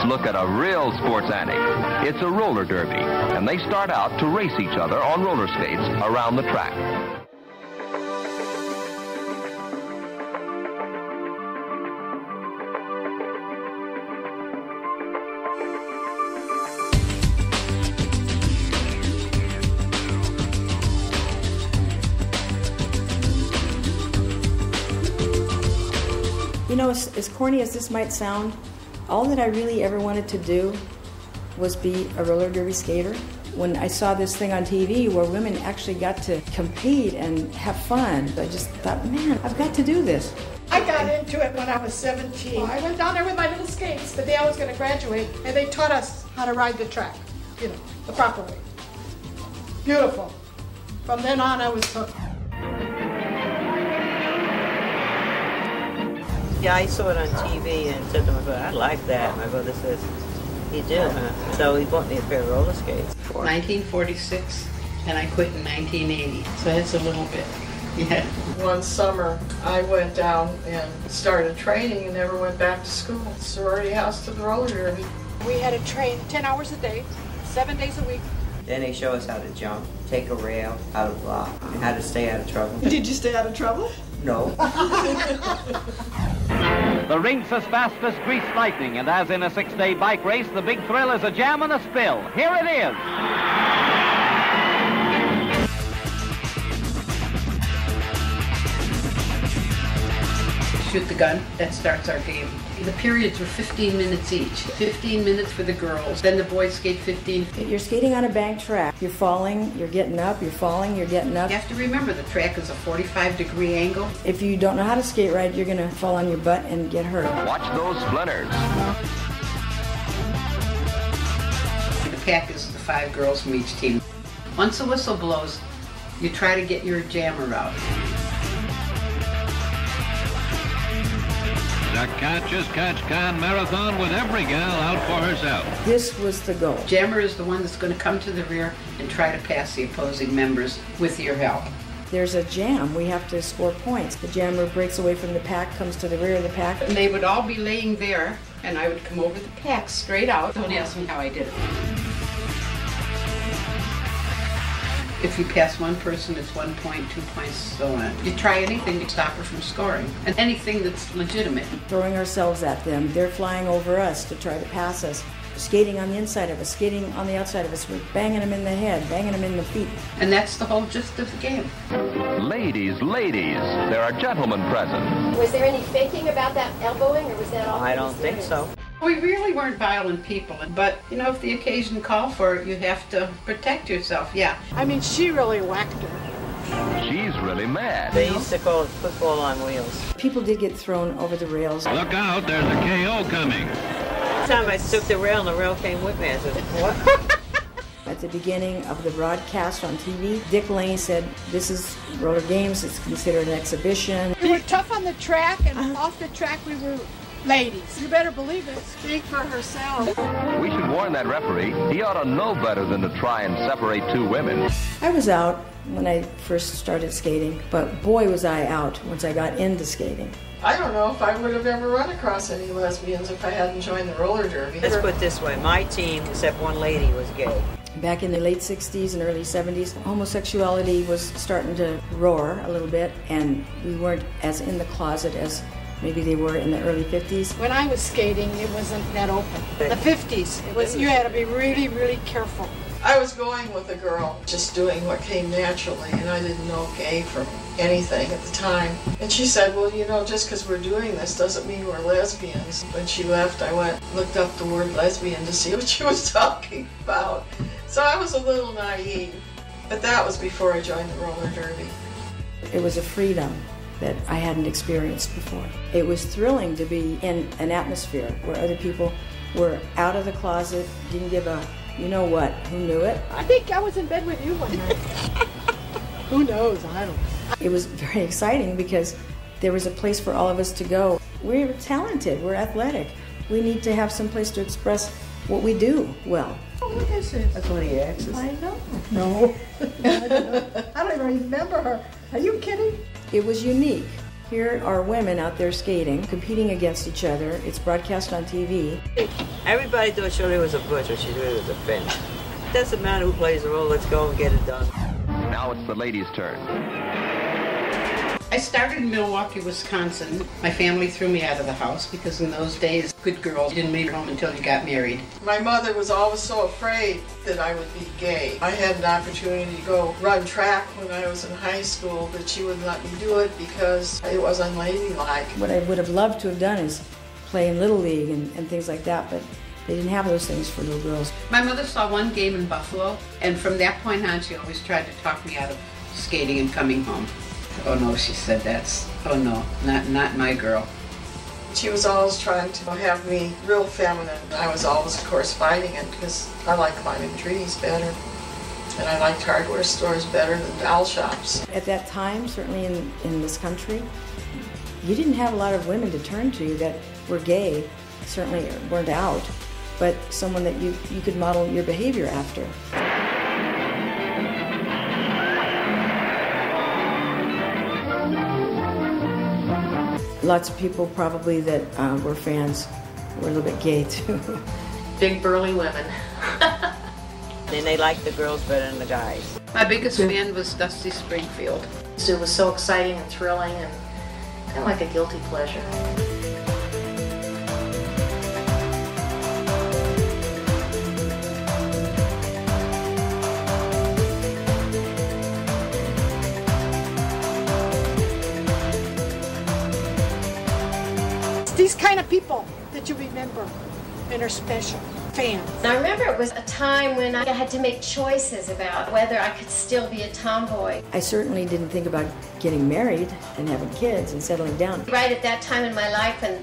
Look at a real sports annex. It's a roller derby, and they start out to race each other on roller skates around the track. You know, as corny as this might sound, all that I really ever wanted to do was be a roller derby skater. When I saw this thing on TV where women actually got to compete and have fun, I just thought, man, I've got to do this. I got into it when I was 17. I went down there with my little skates the day I was going to graduate, and they taught us how to ride the track, you know, the proper way. Beautiful. From then on, I was hooked. Yeah, I saw it on TV and said to my brother, I like that. My brother says, you do, huh? So he bought me a pair of roller skates. 1946, and I quit in 1980, so it's a little bit. Yeah. One summer, I went down and started training and never went back to school. Sorority house to the roller derby. We had to train 10 hours a day, 7 days a week. Then they show us how to jump, take a rail, how to block, and how to stay out of trouble. Did you stay out of trouble? No. The rink's as fast as greased lightning, and as in a 6-day bike race, the big thrill is a jam and a spill. Here it is. Shoot the gun, that starts our game. The periods were 15 minutes each. 15 minutes for the girls, then the boys skate 15. You're skating on a bank track. You're falling, you're getting up, you're falling, you're getting up. You have to remember the track is a 45-degree angle. If you don't know how to skate right, you're going to fall on your butt and get hurt. Watch those splinters. The pack is the 5 girls from each team. Once the whistle blows, you try to get your jammer out. The Catch as Catch Can marathon with every gal out for herself. This was the goal. Jammer is the one that's going to come to the rear and try to pass the opposing members with your help. There's a jam. We have to score points. The jammer breaks away from the pack, comes to the rear of the pack. And they would all be laying there, and I would come over the pack straight out. Don't ask me how I did it. If you pass one person, it's 1 point, 2 points, so on. You try anything to stop her from scoring, and anything that's legitimate. Throwing ourselves at them. They're flying over us to try to pass us. Skating on the inside of us, skating on the outside of us. We're banging them in the head, banging them in the feet. And that's the whole gist of the game. Ladies, there are gentlemen present. Was there any faking about that elbowing, or was that all? I don't think so. We really weren't violent people, but, you know, if the occasion called for it, you have to protect yourself, yeah. I mean, she really whacked her. She's really mad. They used to call it football on wheels. People did get thrown over the rails. Look out, there's a KO coming. Time I took the rail and the rail came with me. I said, what? At the beginning of the broadcast on TV, Dick Lane said, this is roller games, it's considered an exhibition. We were tough on the track, and off the track we were ladies. You better believe it. Speak for herself. We should warn that referee. He ought to know better than to try and separate 2 women. I was out when I first started skating, but boy was I out once I got into skating. I don't know if I would have ever run across any lesbians if I hadn't joined the roller derby. Let's put it this way, my team, except one lady, was gay. Back in the late 60s and early 70s, homosexuality was starting to roar a little bit, and we weren't as in the closet as maybe they were in the early 50s. When I was skating, it wasn't that open. The 50s, it was. You had to be really, really careful. I was going with a girl, just doing what came naturally, and I didn't know gay from anything at the time. And she said, well, you know, just because we're doing this doesn't mean we're lesbians. When she left, I looked up the word lesbian to see what she was talking about. So I was a little naive, but that was before I joined the roller derby. It was a freedom that I hadn't experienced before. It was thrilling to be in an atmosphere where other people were out of the closet, didn't give a you know what, who knew it? I think I was in bed with you one night. Who knows, I don't know. It was very exciting because there was a place for all of us to go. We're talented, we're athletic. We need to have some place to express what we do well. Oh, what is it? That's one of your exes. I know. No. I don't know. I don't even remember her. Are you kidding? It was unique. Here are women out there skating, competing against each other. It's broadcast on TV. Everybody thought Shirley was a butch, but she really was a fence. It doesn't matter who plays the role, let's go and get it done. Now it's the ladies' turn. I started in Milwaukee, Wisconsin. My family threw me out of the house because in those days, good girls didn't leave home until you got married. My mother was always so afraid that I would be gay. I had an opportunity to go run track when I was in high school, but she wouldn't let me do it because it was unladylike. What I would have loved to have done is play in Little League and things like that, but they didn't have those things for little girls. My mother saw one game in Buffalo, and from that point on, she always tried to talk me out of skating and coming home. Oh no, she said, oh no, not my girl. She was always trying to have me real feminine. I was always, of course, fighting it because I like climbing trees better. And I liked hardware stores better than doll shops. At that time, certainly in this country, you didn't have a lot of women to turn to that were gay, certainly weren't out, but someone that you could model your behavior after. Lots of people probably that were fans were a little bit gay too. Big burly women. And they liked the girls better than the guys. My biggest fan was Dusty Springfield. It was so exciting and thrilling and kind of like a guilty pleasure. These kind of people that you remember and are special. Fans. I remember it was a time when I had to make choices about whether I could still be a tomboy. I certainly didn't think about getting married and having kids and settling down. Right at that time in my life when